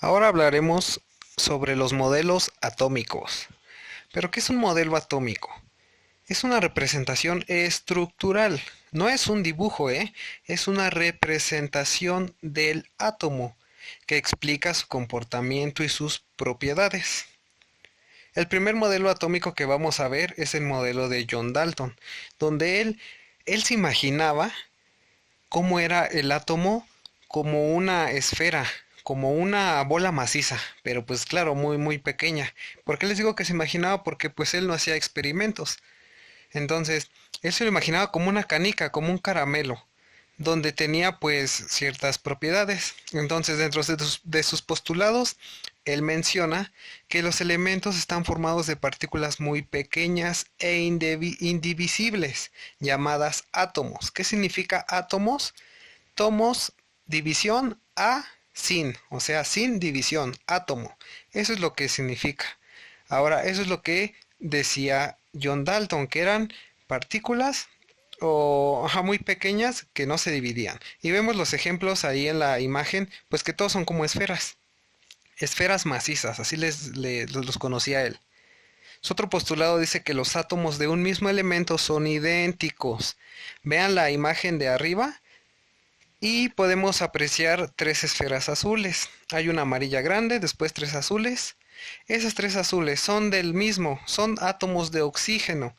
Ahora hablaremos sobre los modelos atómicos. ¿Pero qué es un modelo atómico? Es una representación estructural. No es un dibujo, ¿eh? Es una representación del átomo que explica su comportamiento y sus propiedades. El primer modelo atómico que vamos a ver es el modelo de John Dalton, donde él se imaginaba cómo era el átomo como una esfera, como una bola maciza, pero pues claro, muy pequeña. ¿Por qué les digo que se imaginaba? Porque pues él no hacía experimentos. Entonces, él se lo imaginaba como una canica, como un caramelo, donde tenía pues ciertas propiedades. Entonces, dentro de sus postulados, él menciona que los elementos están formados de partículas muy pequeñas e indivisibles, llamadas átomos. ¿Qué significa átomos? Tomos, división a sin, o sea, sin división, átomo. Eso es lo que significa. Ahora, eso es lo que decía John Dalton, que eran partículas muy pequeñas que no se dividían. Y vemos los ejemplos ahí en la imagen, pues que todos son como esferas, esferas macizas, así los conocía él. Su otro postulado dice que los átomos de un mismo elemento son idénticos. Vean la imagen de arriba y podemos apreciar tres esferas azules. Hay una amarilla grande, después tres azules. Esas tres azules son del mismo, son átomos de oxígeno.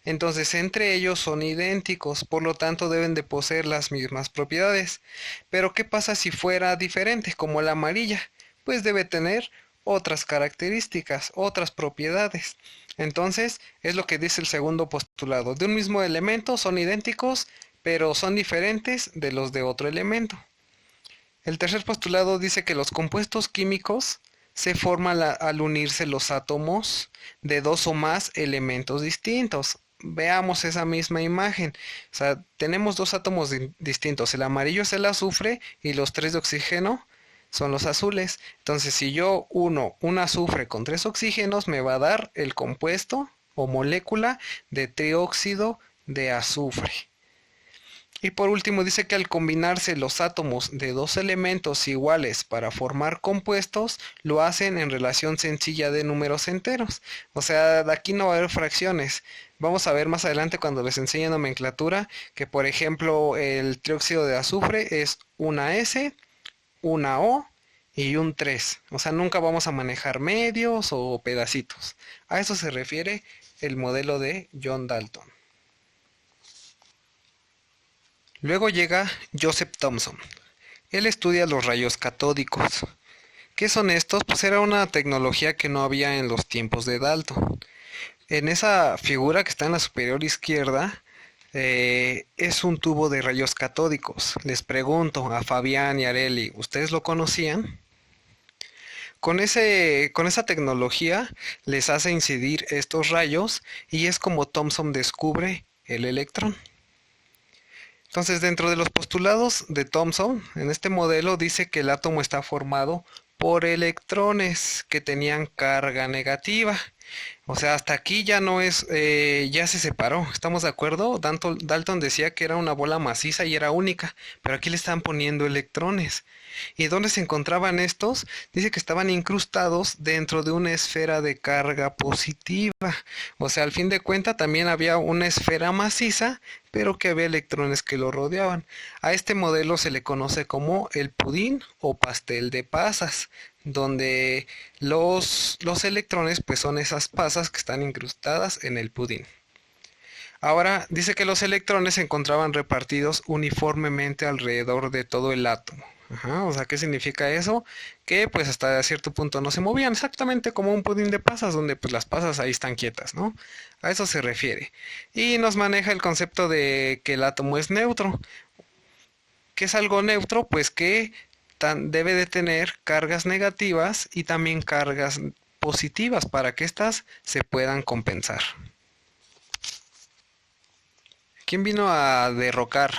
Entonces entre ellos son idénticos, por lo tanto deben de poseer las mismas propiedades. Pero ¿qué pasa si fuera diferente, como la amarilla? Pues debe tener otras características, otras propiedades. Entonces es lo que dice el segundo postulado. De un mismo elemento son idénticos, pero son diferentes de los de otro elemento. El tercer postulado dice que los compuestos químicos se forman al unirse los átomos de dos o más elementos distintos. Veamos esa misma imagen. O sea, tenemos dos átomos distintos. El amarillo es el azufre y los tres de oxígeno son los azules. Entonces, si yo uno un azufre con tres oxígenos, me va a dar el compuesto o molécula de trióxido de azufre. Y por último dice que al combinarse los átomos de dos elementos iguales para formar compuestos, lo hacen en relación sencilla de números enteros. O sea, de aquí no va a haber fracciones. Vamos a ver más adelante cuando les enseñe nomenclatura que por ejemplo el trióxido de azufre es una S, una O y un 3. O sea, nunca vamos a manejar medios o pedacitos. A eso se refiere el modelo de John Dalton. Luego llega Joseph Thomson. Él estudia los rayos catódicos. ¿Qué son estos? Pues era una tecnología que no había en los tiempos de Dalton. En esa figura que está en la superior izquierda es un tubo de rayos catódicos. Les pregunto a Fabián y Areli, ¿ustedes lo conocían? Con esa tecnología les hace incidir estos rayos y es como Thomson descubre el electrón. Entonces, dentro de los postulados de Thomson, en este modelo dice que el átomo está formado por electrones que tenían carga negativa. O sea, hasta aquí ya no es, ya se separó, ¿estamos de acuerdo? Dalton decía que era una bola maciza y era única, pero aquí le están poniendo electrones. ¿Y dónde se encontraban estos? Dice que estaban incrustados dentro de una esfera de carga positiva. O sea, al fin de cuentas también había una esfera maciza, pero que había electrones que lo rodeaban. A este modelo se le conoce como el pudín o pastel de pasas, donde los electrones pues son esas pasas que están incrustadas en el pudín. Ahora dice que los electrones se encontraban repartidos uniformemente alrededor de todo el átomo. Ajá, o sea, ¿qué significa eso? Que pues hasta cierto punto no se movían, exactamente como un pudín de pasas, donde pues las pasas ahí están quietas, ¿no? A eso se refiere. Y nos maneja el concepto de que el átomo es neutro. ¿Qué es algo neutro? Pues que debe de tener cargas negativas y también cargas positivas para que éstas se puedan compensar. ¿Quién vino a derrocar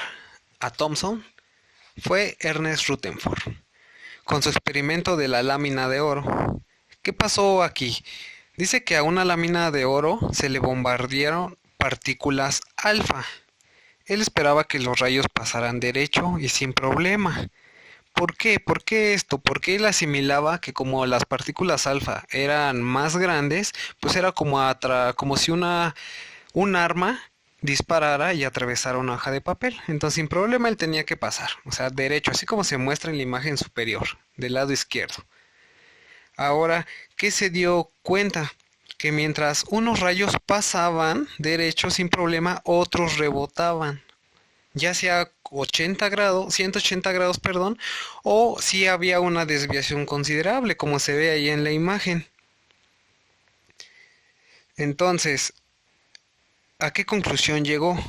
a Thomson? Fue Ernest Rutherford, con su experimento de la lámina de oro. ¿Qué pasó aquí? Dice que a una lámina de oro se le bombardearon partículas alfa. Él esperaba que los rayos pasaran derecho y sin problema, ¿Por qué? ¿Por qué esto? Porque él asimilaba que como las partículas alfa eran más grandes, pues era como, como si un arma disparara y atravesara una hoja de papel. Entonces, sin problema, él tenía que pasar, o sea, derecho, así como se muestra en la imagen superior, del lado izquierdo. Ahora, ¿qué se dio cuenta? Que mientras unos rayos pasaban derecho sin problema, otros rebotaban, ya sea 80 grados, 180 grados, perdón, o si había una desviación considerable, como se ve ahí en la imagen. Entonces, ¿a qué conclusión llegó?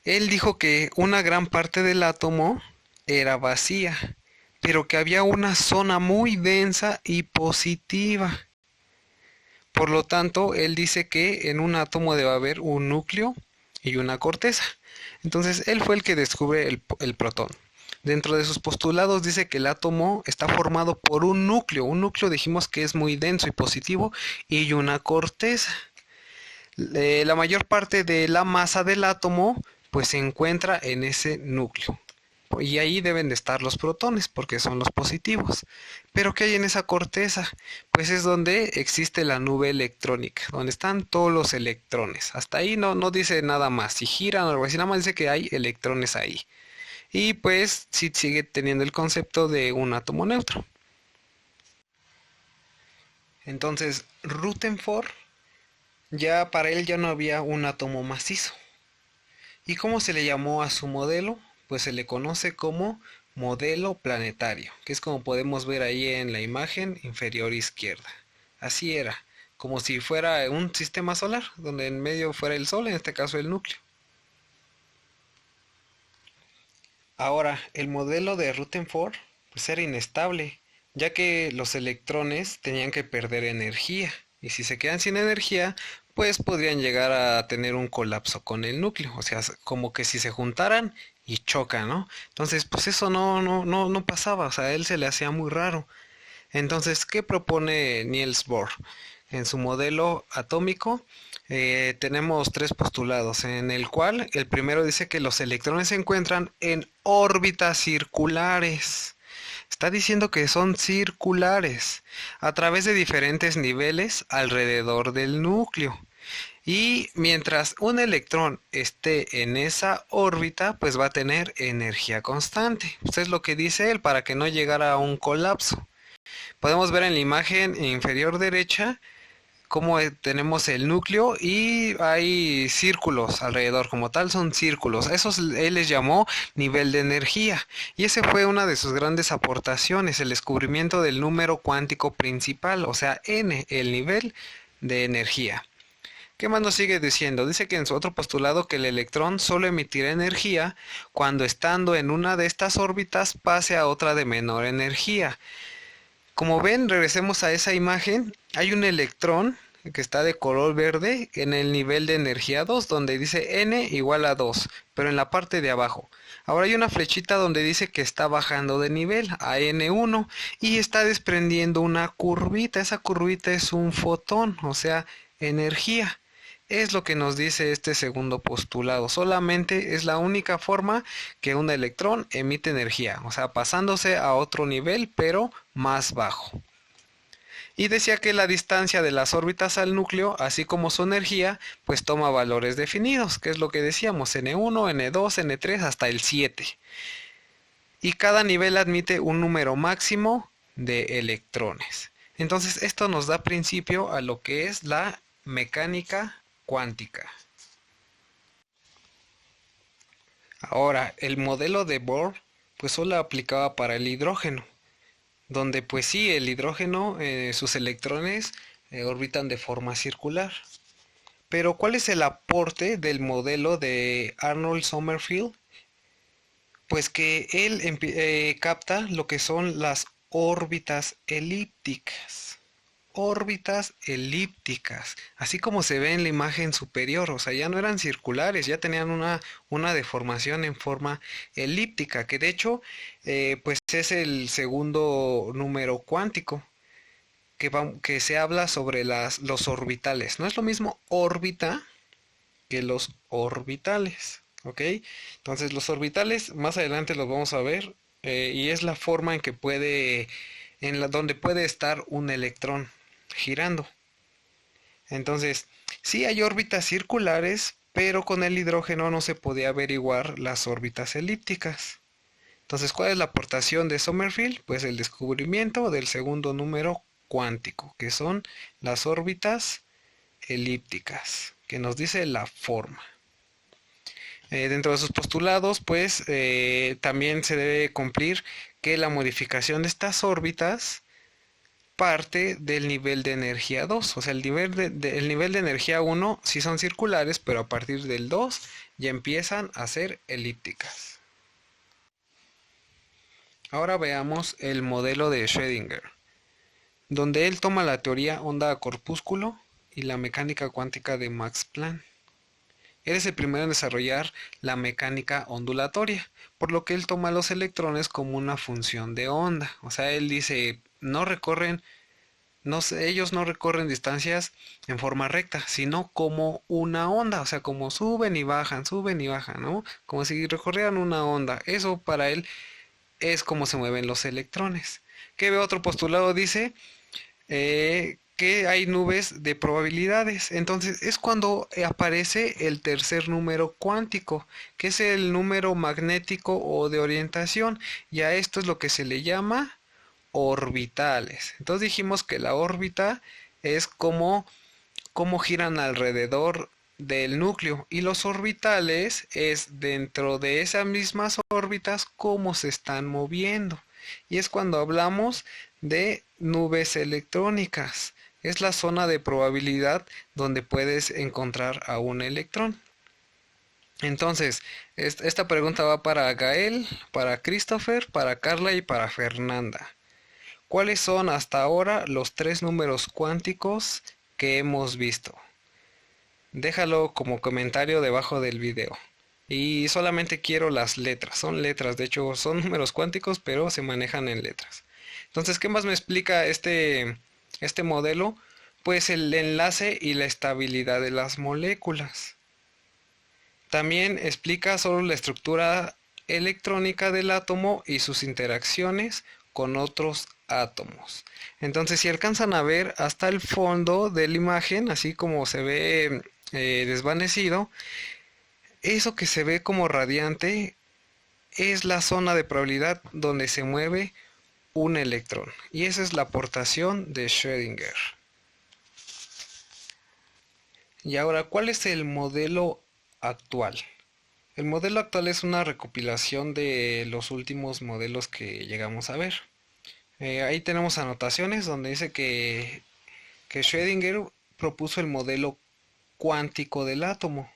Él dijo que una gran parte del átomo era vacía, pero que había una zona muy densa y positiva. Por lo tanto, él dice que en un átomo debe haber un núcleo y una corteza. Entonces, él fue el que descubre el protón. Dentro de sus postulados dice que el átomo está formado por un núcleo. Un núcleo dijimos que es muy denso y positivo y una corteza. La mayor parte de la masa del átomo pues se encuentra en ese núcleo. Y ahí deben de estar los protones porque son los positivos. Pero ¿qué hay en esa corteza? Pues es donde existe la nube electrónica, donde están todos los electrones. Hasta ahí no dice nada más. Si giran o algo así, nada más dice que hay electrones ahí. Y pues sí sigue teniendo el concepto de un átomo neutro. Entonces, Rutherford, ya para él ya no había un átomo macizo. ¿Y cómo se le llamó a su modelo? Pues se le conoce como modelo planetario, que es como podemos ver ahí en la imagen inferior izquierda. Así era, como si fuera un sistema solar, donde en medio fuera el Sol, en este caso el núcleo. Ahora, el modelo de Rutherford pues era inestable, ya que los electrones tenían que perder energía, y si se quedan sin energía, pues podrían llegar a tener un colapso con el núcleo, o sea, como que si se juntaran y chocan, ¿no? Entonces, pues eso no pasaba, o sea, a él se le hacía muy raro. Entonces, ¿qué propone Niels Bohr? En su modelo atómico tenemos tres postulados, en el cual el primero dice que los electrones se encuentran en órbitas circulares. Está diciendo que son circulares a través de diferentes niveles alrededor del núcleo. Y mientras un electrón esté en esa órbita, pues va a tener energía constante. Esto es lo que dice él para que no llegara a un colapso. Podemos ver en la imagen inferior derecha cómo tenemos el núcleo y hay círculos alrededor, como tal son círculos. Esos él les llamó nivel de energía. Y ese fue una de sus grandes aportaciones, el descubrimiento del número cuántico principal, o sea, n, el nivel de energía. ¿Qué más nos sigue diciendo? Dice que en su otro postulado que el electrón solo emitirá energía cuando estando en una de estas órbitas pase a otra de menor energía. Como ven, regresemos a esa imagen, hay un electrón que está de color verde en el nivel de energía 2, donde dice n igual a 2, pero en la parte de abajo. Ahora hay una flechita donde dice que está bajando de nivel a n1 y está desprendiendo una curvita. Esa curvita es un fotón, o sea, energía. Es lo que nos dice este segundo postulado. Solamente es la única forma que un electrón emite energía, o sea, pasándose a otro nivel, pero más bajo. Y decía que la distancia de las órbitas al núcleo, así como su energía, pues toma valores definidos, que es lo que decíamos, n1, n2, n3 hasta el 7. Y cada nivel admite un número máximo de electrones. Entonces esto nos da principio a lo que es la mecánica cuántica. Ahora, el modelo de Bohr pues solo aplicaba para el hidrógeno, donde pues sí, el hidrógeno, sus electrones orbitan de forma circular. Pero ¿cuál es el aporte del modelo de Arnold Sommerfeld? Pues que él capta lo que son las órbitas elípticas. Órbitas elípticas, así como se ve en la imagen superior, o sea, ya no eran circulares, ya tenían una deformación en forma elíptica, que de hecho, pues es el segundo número cuántico que se habla sobre los orbitales. No es lo mismo órbita que los orbitales, ¿ok? Entonces los orbitales más adelante los vamos a ver y es la forma en que donde puede estar un electrón girando. Entonces, sí hay órbitas circulares, pero con el hidrógeno no se podía averiguar las órbitas elípticas. Entonces, ¿cuál es la aportación de Sommerfeld? Pues el descubrimiento del segundo número cuántico, que son las órbitas elípticas, que nos dice la forma. Dentro de sus postulados, pues también se debe cumplir que la modificación de estas órbitas parte del nivel de energía 2. O sea, el nivel de energía 1 sí son circulares, pero a partir del 2 ya empiezan a ser elípticas. Ahora veamos el modelo de Schrödinger, donde él toma la teoría onda-corpúsculo y la mecánica cuántica de Max Planck. Él es el primero en desarrollar la mecánica ondulatoria, por lo que él toma los electrones como una función de onda. O sea, él dice, ellos no recorren distancias en forma recta, sino como una onda, o sea, como suben y bajan, ¿no? Como si recorrieran una onda. Eso para él es como se mueven los electrones. ¿Qué ve otro postulado? Dice que hay nubes de probabilidades. Entonces es cuando aparece el tercer número cuántico, que es el número magnético o de orientación. Y a esto es lo que se le llama orbitales. Entonces dijimos que la órbita es como giran alrededor del núcleo, y los orbitales es dentro de esas mismas órbitas cómo se están moviendo. Y es cuando hablamos de nubes electrónicas. Es la zona de probabilidad donde puedes encontrar a un electrón. Entonces, esta pregunta va para Gael, para Christopher, para Carla y para Fernanda. ¿Cuáles son hasta ahora los tres números cuánticos que hemos visto? Déjalo como comentario debajo del video. Y solamente quiero las letras. Son letras, de hecho son números cuánticos, pero se manejan en letras. Entonces, ¿qué más me explica este modelo? Pues el enlace y la estabilidad de las moléculas. También explica solo la estructura electrónica del átomo y sus interacciones con otros átomos. Entonces, si alcanzan a ver hasta el fondo de la imagen, así como se ve desvanecido, eso que se ve como radiante es la zona de probabilidad donde se mueve un electrón. Y esa es la aportación de Schrödinger. Y ahora, ¿cuál es el modelo actual? El modelo actual es una recopilación de los últimos modelos que llegamos a ver. Ahí tenemos anotaciones donde dice que Schrödinger propuso el modelo cuántico del átomo,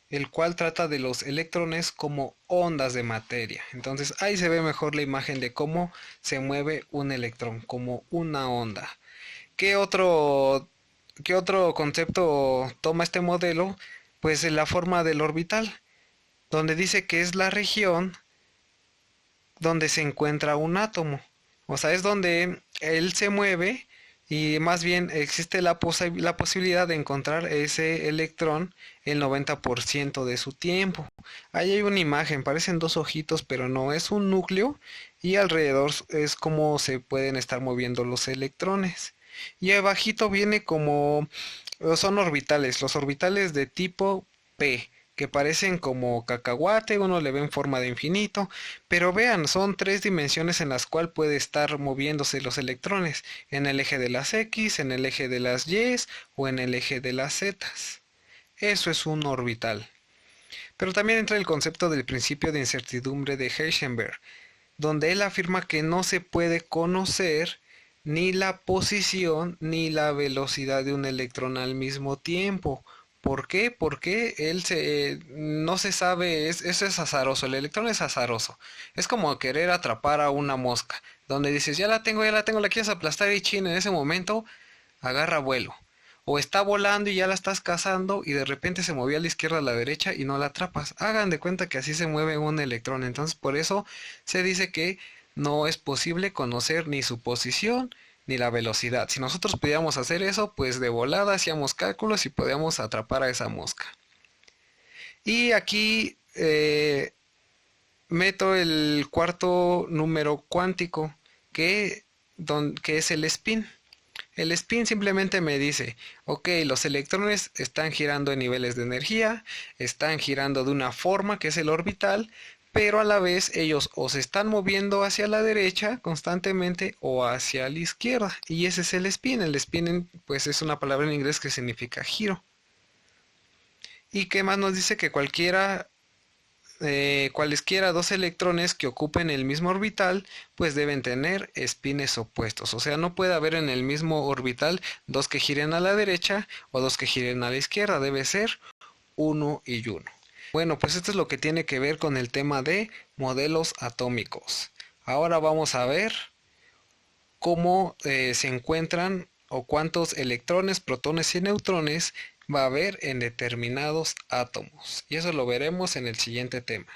el cual trata de los electrones como ondas de materia. Entonces ahí se ve mejor la imagen de cómo se mueve un electrón, como una onda. ¿Qué otro, qué otro concepto toma este modelo? Pues la forma del orbital, donde dice que es la región donde se encuentra un átomo. O sea, es donde él se mueve, y más bien existe la posibilidad de encontrar ese electrón el 90% de su tiempo. Ahí hay una imagen, parecen dos ojitos, pero no, es un núcleo, y alrededor es como se pueden estar moviendo los electrones. Y abajito viene como son orbitales, los orbitales de tipo P, que parecen como cacahuate, uno le ve en forma de infinito, pero vean, son tres dimensiones en las cuales puede estar moviéndose los electrones, en el eje de las X, en el eje de las Y o en el eje de las Z. Eso es un orbital. Pero también entra el concepto del principio de incertidumbre de Heisenberg, donde él afirma que no se puede conocer ni la posición ni la velocidad de un electrón al mismo tiempo. ¿Por qué? Porque no se sabe, eso es azaroso, el electrón es azaroso. Es como querer atrapar a una mosca, donde dices, ya la tengo, la quieres aplastar y chin, en ese momento agarra vuelo. O está volando y ya la estás cazando y de repente se movió a la izquierda, a la derecha y no la atrapas. Hagan de cuenta que así se mueve un electrón. Entonces por eso se dice que no es posible conocer ni su posición ni la velocidad. Si nosotros pudiéramos hacer eso, pues de volada hacíamos cálculos y podíamos atrapar a esa mosca. Y aquí meto el cuarto número cuántico, que es el spin. El spin simplemente me dice, ok, los electrones están girando en niveles de energía, están girando de una forma que es el orbital, pero a la vez ellos o se están moviendo hacia la derecha constantemente o hacia la izquierda. Y ese es el spin. El spin pues es una palabra en inglés que significa giro. ¿Y qué más nos dice? Que cualesquiera dos electrones que ocupen el mismo orbital, pues deben tener espines opuestos. O sea, no puede haber en el mismo orbital dos que giren a la derecha o dos que giren a la izquierda. Debe ser uno y uno. Bueno, pues esto es lo que tiene que ver con el tema de modelos atómicos. Ahora vamos a ver cómo se encuentran o cuántos electrones, protones y neutrones va a haber en determinados átomos. Y eso lo veremos en el siguiente tema.